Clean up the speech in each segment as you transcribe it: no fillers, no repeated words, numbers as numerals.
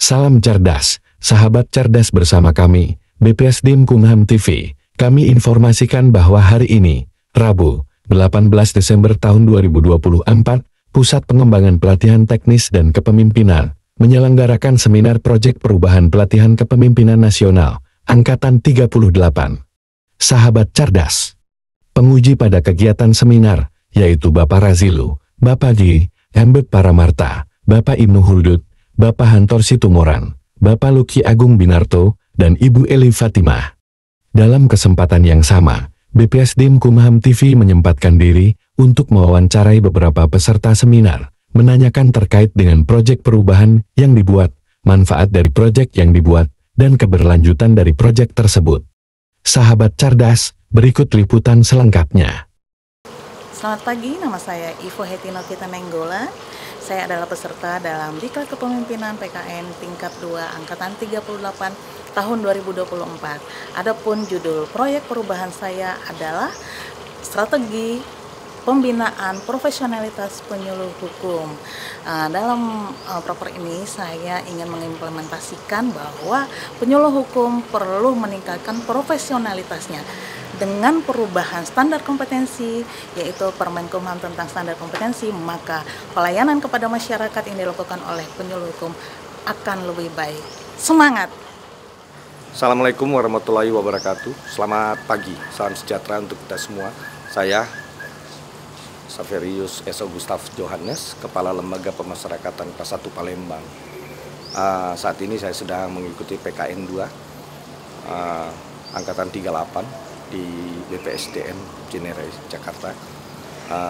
Salam cerdas, sahabat cerdas bersama kami, BPSDIM Kumham TV. Kami informasikan bahwa hari ini, Rabu, 18 Desember tahun 2024, Pusat Pengembangan Pelatihan Teknis dan Kepemimpinan menyelenggarakan seminar Proyek Perubahan Pelatihan Kepemimpinan Nasional, Angkatan 38. Sahabat cerdas, penguji pada kegiatan seminar, yaitu Bapak Razilu, Bapak G. Hembet Paramarta, Bapak Ibnu Huldud, Bapak Hantor Situmoran, Bapak Luki Agung Binarto, dan Ibu Eli Fatimah. Dalam kesempatan yang sama, BPSDIM Kumham TV menyempatkan diri untuk mewawancarai beberapa peserta seminar, menanyakan terkait dengan proyek perubahan yang dibuat, manfaat dari proyek yang dibuat, dan keberlanjutan dari proyek tersebut. Sahabat cerdas, berikut liputan selengkapnya. Selamat pagi, nama saya Ivo Hetino Kitanenggola. Saya adalah peserta dalam Diklat Kepemimpinan PKN tingkat 2 Angkatan 38 tahun 2024. Adapun judul proyek perubahan saya adalah Strategi Pembinaan Profesionalitas Penyuluh Hukum. Dalam proper ini saya ingin mengimplementasikan bahwa penyuluh hukum perlu meningkatkan profesionalitasnya dengan perubahan standar kompetensi, yaitu Permen Kumham tentang standar kompetensi, maka pelayanan kepada masyarakat yang dilakukan oleh penyuluh hukum akan lebih baik. Semangat! Assalamualaikum warahmatullahi wabarakatuh. Selamat pagi, salam sejahtera untuk kita semua. Saya Saverius S.O. Gustaf Johannes, Kepala Lembaga Pemasyarakatan Kelas 1 Palembang. Saat ini saya sedang mengikuti PKN 2 Angkatan 38 di BPSDM Cinere, Jakarta.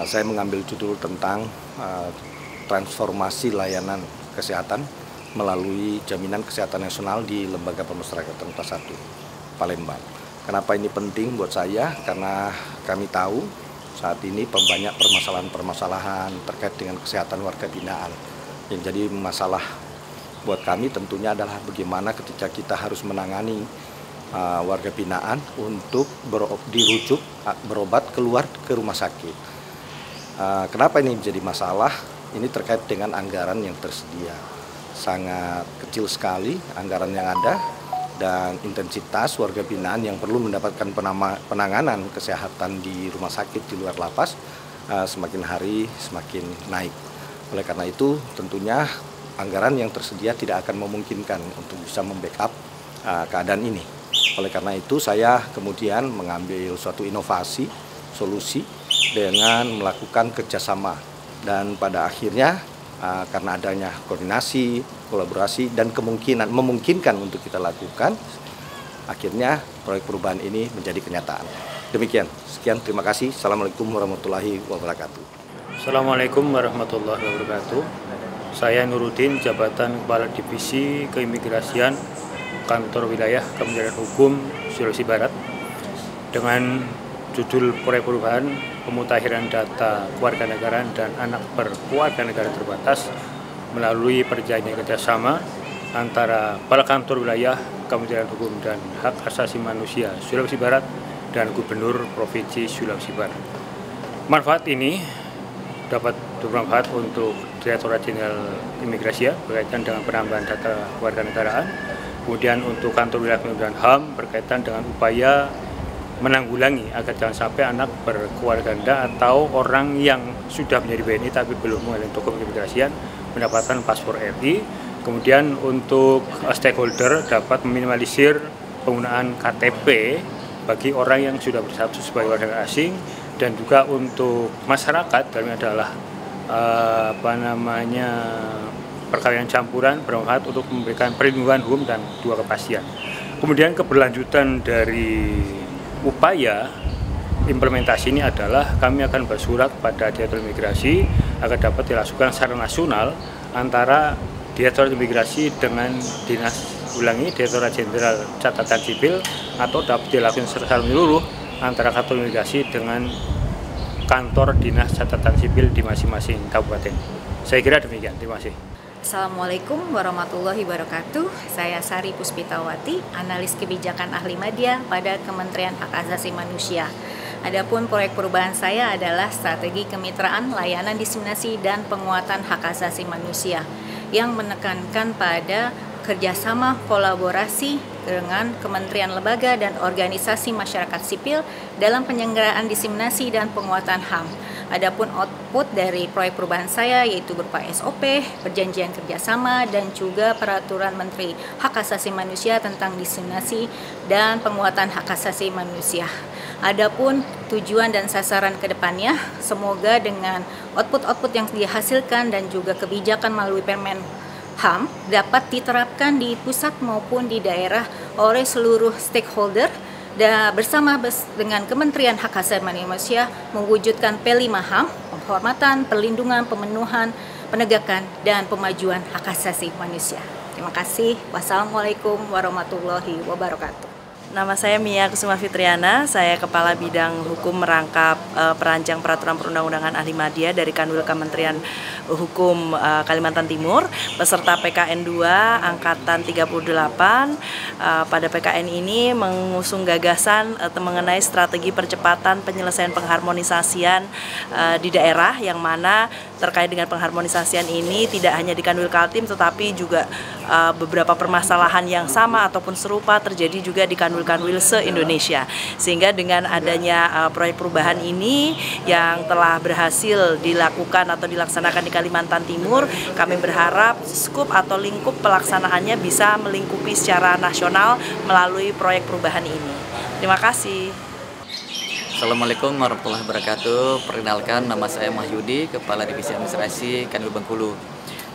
Saya mengambil judul tentang transformasi layanan kesehatan melalui Jaminan Kesehatan Nasional di Lembaga Pemasyarakatan Kelas 1 Palembang. Kenapa ini penting buat saya? Karena kami tahu saat ini banyak permasalahan-permasalahan terkait dengan kesehatan warga binaan. Yang jadi masalah buat kami tentunya adalah bagaimana ketika kita harus menangani warga binaan untuk dirujuk, berobat keluar ke rumah sakit. Kenapa ini menjadi masalah? Ini terkait dengan anggaran yang tersedia. Sangat kecil sekali anggaran yang ada dan intensitas warga binaan yang perlu mendapatkan penanganan kesehatan di rumah sakit di luar lapas semakin hari semakin naik. Oleh karena itu tentunya anggaran yang tersedia tidak akan memungkinkan untuk bisa membackup keadaan ini. Oleh karena itu saya kemudian mengambil suatu inovasi, solusi dengan melakukan kerjasama. Dan pada akhirnya karena adanya koordinasi, kolaborasi, dan memungkinkan untuk kita lakukan, akhirnya proyek perubahan ini menjadi kenyataan. Demikian, sekian, terima kasih. Assalamualaikum warahmatullahi wabarakatuh. Assalamualaikum warahmatullahi wabarakatuh. Saya Nuruddin, jabatan Kepala Divisi Keimigrasian Kantor Wilayah Kementerian Hukum Sulawesi Barat, dengan judul proyek perubahan pemutahiran data kewarganegaraan dan anak berkewarganegaraan terbatas melalui perjanjian kerjasama antara Kepala Kantor Wilayah Kementerian Hukum dan Hak Asasi Manusia Sulawesi Barat dan Gubernur Provinsi Sulawesi Barat. Manfaat ini dapat bermanfaat untuk Direktorat Jenderal Imigrasi berkaitan dengan penambahan data kewarganegaraan. Kemudian untuk Kantor Wilayah Kementerian HAM berkaitan dengan upaya menanggulangi agar jangan sampai anak berkeluarganda atau orang yang sudah menjadi WNI tapi belum mengalami dokumen keimigrasian mendapatkan paspor RI. Kemudian untuk stakeholder dapat meminimalisir penggunaan KTP bagi orang yang sudah berstatus sebagai warga asing, dan juga untuk masyarakat dalamnya adalah perkawinan campuran bermanfaat untuk memberikan perlindungan hukum dan dua kepastian. Kemudian keberlanjutan dari upaya implementasi ini adalah kami akan bersurat pada Direktorat Imigrasi agar dapat dilakukan secara nasional antara Direktorat Imigrasi dengan Direktorat Jenderal Catatan Sipil, atau dapat dilakukan secara menyeluruh antara Kantor Imigrasi dengan Kantor Dinas Catatan Sipil di masing-masing kabupaten. Saya kira demikian. Terima kasih. Assalamualaikum warahmatullahi wabarakatuh. Saya Sari Puspitawati, analis kebijakan ahli media pada Kementerian Hak Asasi Manusia. Adapun proyek perubahan saya adalah strategi kemitraan, layanan diseminasi, dan penguatan hak asasi manusia yang menekankan pada kerjasama kolaborasi dengan kementerian lembaga dan organisasi masyarakat sipil dalam penyelenggaraan diseminasi dan penguatan HAM. Adapun output dari proyek perubahan saya yaitu berupa SOP, perjanjian kerjasama, dan juga peraturan Menteri Hak Asasi Manusia tentang diseminasi dan penguatan hak asasi manusia. Adapun tujuan dan sasaran ke depannya, semoga dengan output-output yang dihasilkan dan juga kebijakan melalui Permen HAM dapat diterapkan di pusat maupun di daerah oleh seluruh stakeholder dan bersama dengan Kementerian Hak Asasi Manusia mewujudkan P5 HAM, penghormatan, perlindungan, pemenuhan, penegakan, dan pemajuan hak asasi manusia. Terima kasih. Wassalamualaikum warahmatullahi wabarakatuh. Nama saya Mia Kusuma Fitriana, saya Kepala Bidang Hukum Merangkap Perancang Peraturan Perundang-undangan Ahli Madya dari Kanwil Kementerian Hukum Kalimantan Timur, peserta PKN 2 Angkatan 38. Pada PKN ini mengusung gagasan mengenai strategi percepatan penyelesaian pengharmonisasian di daerah, yang mana terkait dengan pengharmonisasian ini tidak hanya di Kanwil Kaltim tetapi juga beberapa permasalahan yang sama ataupun serupa terjadi juga di kanwil-kanwil se-Indonesia. Sehingga dengan adanya proyek perubahan ini yang telah berhasil dilakukan atau dilaksanakan di Kalimantan Timur, kami berharap skup atau lingkup pelaksanaannya bisa melingkupi secara nasional melalui proyek perubahan ini. Terima kasih. Assalamualaikum warahmatullahi wabarakatuh. Perkenalkan, nama saya Mahyudi, Kepala Divisi Administrasi Kanwil Bengkulu.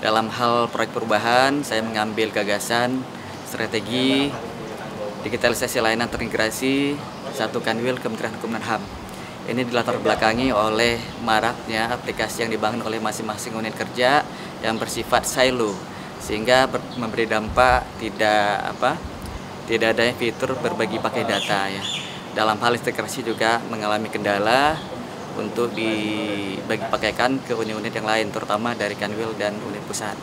Dalam hal proyek perubahan, saya mengambil gagasan strategi digitalisasi layanan terintegrasi satu Kanwil Kementerian Hukum dan HAM. Ini dilatar belakangi oleh maraknya aplikasi yang dibangun oleh masing-masing unit kerja yang bersifat silo, sehingga memberi dampak tidak adanya fitur berbagi pakai data ya. Dalam hal integrasi juga mengalami kendala untuk dibagi pakaikan ke unit-unit yang lain, terutama dari Kanwil dan unit pusat.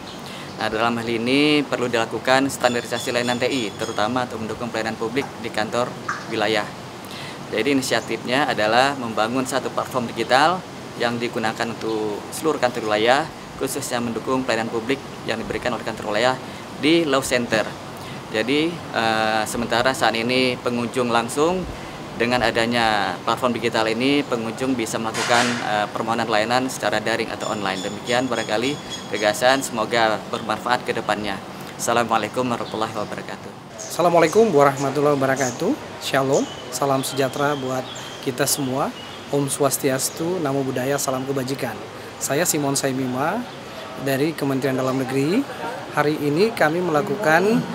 Nah, dalam hal ini perlu dilakukan standarisasi layanan TI, terutama untuk mendukung pelayanan publik di kantor wilayah. Jadi inisiatifnya adalah membangun satu platform digital yang digunakan untuk seluruh kantor wilayah, khususnya mendukung pelayanan publik yang diberikan oleh kantor wilayah di Law Center. Jadi sementara saat ini pengunjung langsung, dengan adanya platform digital ini pengunjung bisa melakukan permohonan layanan secara daring atau online. Demikian barangkali gagasan, semoga bermanfaat ke depannya. Assalamualaikum warahmatullahi wabarakatuh. Assalamualaikum warahmatullahi wabarakatuh. Shalom, salam sejahtera buat kita semua. Om Swastiastu, Namo Buddhaya, salam kebajikan. Saya Simon Saimima dari Kementerian Dalam Negeri. Hari ini kami melakukan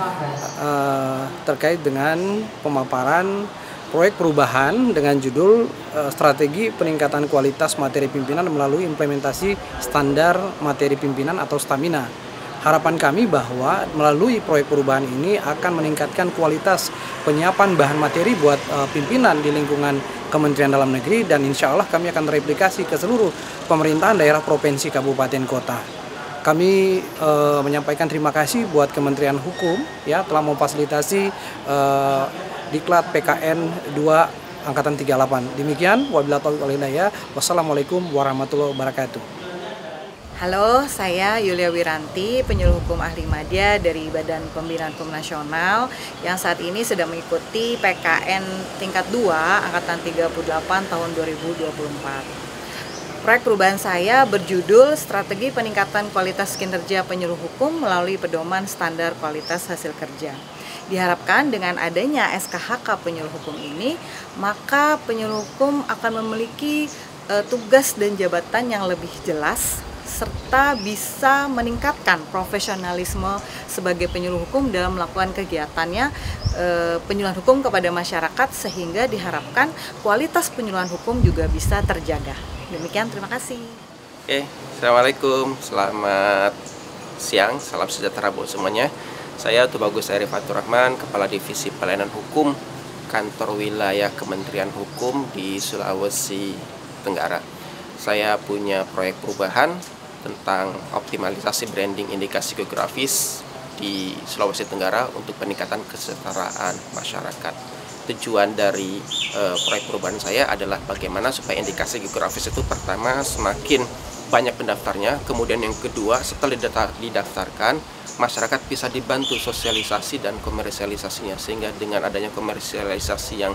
terkait dengan pemaparan proyek perubahan dengan judul strategi peningkatan kualitas materi pimpinan melalui implementasi standar materi pimpinan atau stamina. Harapan kami bahwa melalui proyek perubahan ini akan meningkatkan kualitas penyiapan bahan materi buat pimpinan di lingkungan Kementerian Dalam Negeri, dan insya Allah kami akan replikasi ke seluruh pemerintahan daerah, provinsi, kabupaten, kota. Kami menyampaikan terima kasih buat Kementerian Hukum ya telah memfasilitasi Diklat PKN 2 Angkatan 38. Demikian, wabillahi taufiq wal hidayah. Wassalamualaikum warahmatullahi wabarakatuh. Halo, saya Yulia Wiranti, penyuluh hukum ahli madya dari Badan Pembinaan Hukum Nasional yang saat ini sedang mengikuti PKN tingkat 2 Angkatan 38 tahun 2024. Proyek perubahan saya berjudul Strategi Peningkatan Kualitas Kinerja Penyuluh Hukum melalui Pedoman Standar Kualitas Hasil Kerja. Diharapkan dengan adanya SKHK penyuluh hukum ini, maka penyuluh hukum akan memiliki tugas dan jabatan yang lebih jelas, serta bisa meningkatkan profesionalisme sebagai penyuluh hukum dalam melakukan kegiatannya penyuluhan hukum kepada masyarakat, sehingga diharapkan kualitas penyuluhan hukum juga bisa terjaga. Demikian, terima kasih. Oke, Assalamualaikum, selamat siang, salam sejahtera buat semuanya. Saya Tubagus Arifatur Rahman, Kepala Divisi Pelayanan Hukum Kantor Wilayah Kementerian Hukum di Sulawesi Tenggara. Saya punya proyek perubahan tentang optimalisasi branding indikasi geografis di Sulawesi Tenggara untuk peningkatan kesejahteraan masyarakat. Tujuan dari proyek perubahan saya adalah bagaimana supaya indikasi geografis itu pertama semakin banyak pendaftarnya, kemudian yang kedua setelah didaftarkan masyarakat bisa dibantu sosialisasi dan komersialisasinya, sehingga dengan adanya komersialisasi yang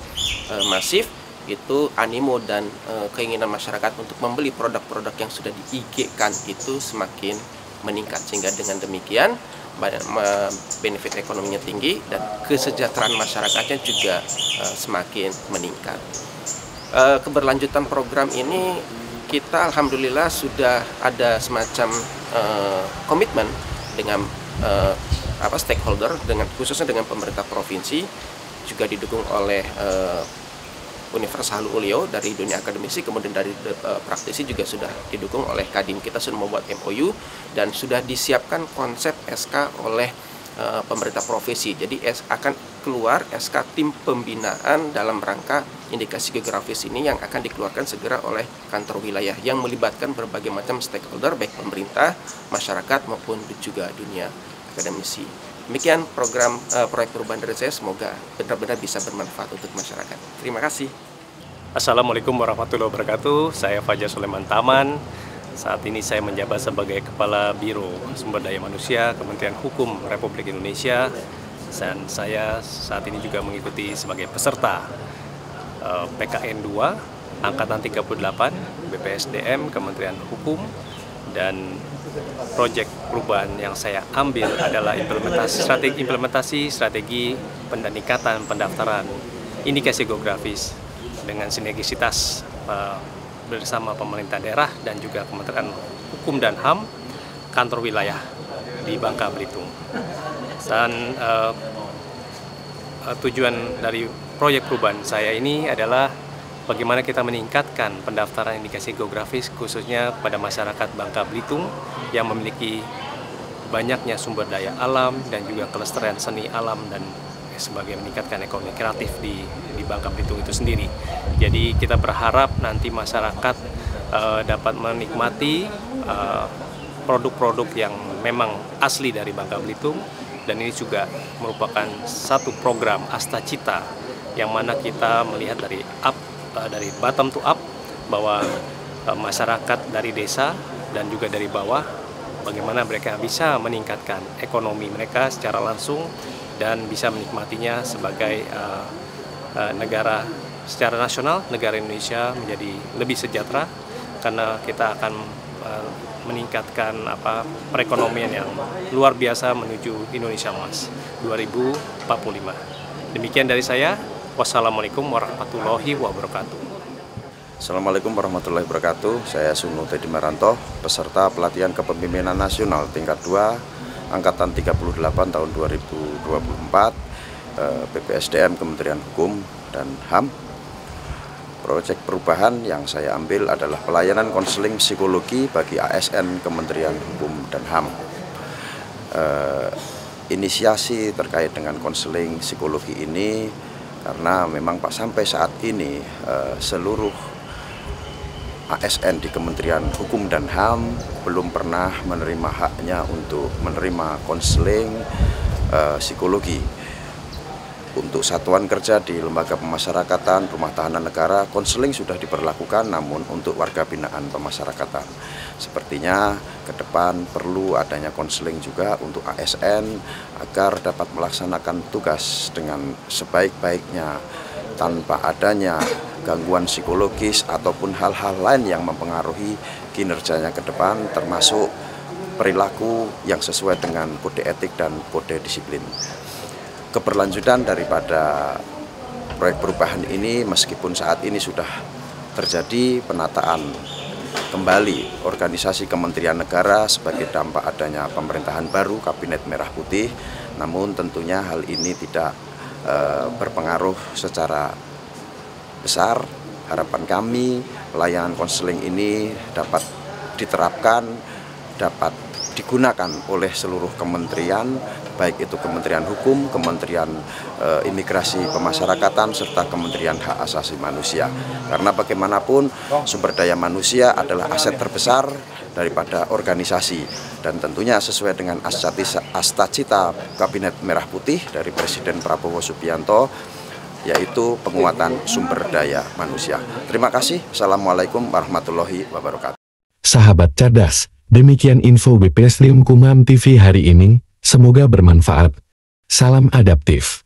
masif itu animo dan keinginan masyarakat untuk membeli produk-produk yang sudah di-IG-kan itu semakin meningkat, sehingga dengan demikian benefit ekonominya tinggi dan kesejahteraan masyarakatnya juga semakin meningkat. Keberlanjutan program ini kita alhamdulillah sudah ada semacam komitmen dengan stakeholder, khususnya dengan pemerintah provinsi, juga didukung oleh Universitas Halu Oleo dari dunia akademisi, kemudian dari praktisi juga sudah didukung oleh Kadin. Kita sudah membuat MOU dan sudah disiapkan konsep SK oleh pemerintah provinsi. Jadi akan keluar SK tim pembinaan dalam rangka indikasi geografis ini yang akan dikeluarkan segera oleh kantor wilayah yang melibatkan berbagai macam stakeholder, baik pemerintah, masyarakat maupun juga dunia akademisi. Demikian program proyek perubahan dari saya, semoga benar-benar bisa bermanfaat untuk masyarakat. Terima kasih. Assalamualaikum warahmatullahi wabarakatuh. Saya Fajar Sulaiman Taman. Saat ini saya menjabat sebagai Kepala Biro Sumber Daya Manusia Kementerian Hukum Republik Indonesia, dan saya saat ini juga mengikuti sebagai peserta PKN 2 Angkatan 38 BPSDM Kementerian Hukum, dan proyek perubahan yang saya ambil adalah implementasi strategi peningkatan pendaftaran indikasi geografis dengan sinergisitas bersama pemerintah daerah dan juga Kementerian Hukum dan HAM kantor wilayah di Bangka Belitung. Dan tujuan dari proyek perubahan saya ini adalah bagaimana kita meningkatkan pendaftaran indikasi geografis khususnya pada masyarakat Bangka Belitung yang memiliki banyaknya sumber daya alam dan juga kelestarian seni alam, dan sebagai meningkatkan ekonomi kreatif di Bangka Belitung itu sendiri. Jadi kita berharap nanti masyarakat dapat menikmati produk-produk yang memang asli dari Bangka Belitung, dan ini juga merupakan satu program Astacita yang mana kita melihat dari bottom to up, bahwa masyarakat dari desa dan juga dari bawah bagaimana mereka bisa meningkatkan ekonomi mereka secara langsung dan bisa menikmatinya sebagai negara secara nasional, negara Indonesia menjadi lebih sejahtera karena kita akan meningkatkan perekonomian yang luar biasa menuju Indonesia Emas 2045. Demikian dari saya. Wassalamualaikum warahmatullahi wabarakatuh. Assalamualaikum warahmatullahi wabarakatuh. Saya Sunu Teddy Maranto, peserta pelatihan kepemimpinan nasional tingkat 2 Angkatan 38 tahun 2024 BPSDM Kementerian Hukum dan HAM. Proyek perubahan yang saya ambil adalah pelayanan konseling psikologi bagi ASN Kementerian Hukum dan HAM. Inisiasi terkait dengan konseling psikologi ini karena memang sampai saat ini seluruh ASN di Kementerian Hukum dan HAM belum pernah menerima haknya untuk menerima konseling psikologi. Untuk satuan kerja di lembaga pemasyarakatan, rumah tahanan negara, konseling sudah diberlakukan, namun untuk warga binaan pemasyarakatan. Sepertinya ke depan perlu adanya konseling juga untuk ASN agar dapat melaksanakan tugas dengan sebaik-baiknya tanpa adanya gangguan psikologis ataupun hal-hal lain yang mempengaruhi kinerjanya ke depan, termasuk perilaku yang sesuai dengan kode etik dan kode disiplin. Keberlanjutan daripada proyek perubahan ini, meskipun saat ini sudah terjadi penataan kembali organisasi kementerian negara sebagai dampak adanya pemerintahan baru Kabinet Merah Putih, namun tentunya hal ini tidak berpengaruh secara besar. Harapan kami pelayanan konseling ini dapat diterapkan, dapat digunakan oleh seluruh kementerian, baik itu Kementerian Hukum, Kementerian Imigrasi Pemasyarakatan, serta Kementerian Hak Asasi Manusia. Karena bagaimanapun sumber daya manusia adalah aset terbesar daripada organisasi, dan tentunya sesuai dengan Astacita Kabinet Merah Putih dari Presiden Prabowo Subianto, yaitu penguatan sumber daya manusia. Terima kasih. Assalamualaikum warahmatullahi wabarakatuh. Sahabat cerdas, demikian info BPSDM Kumham TV hari ini. Semoga bermanfaat. Salam adaptif.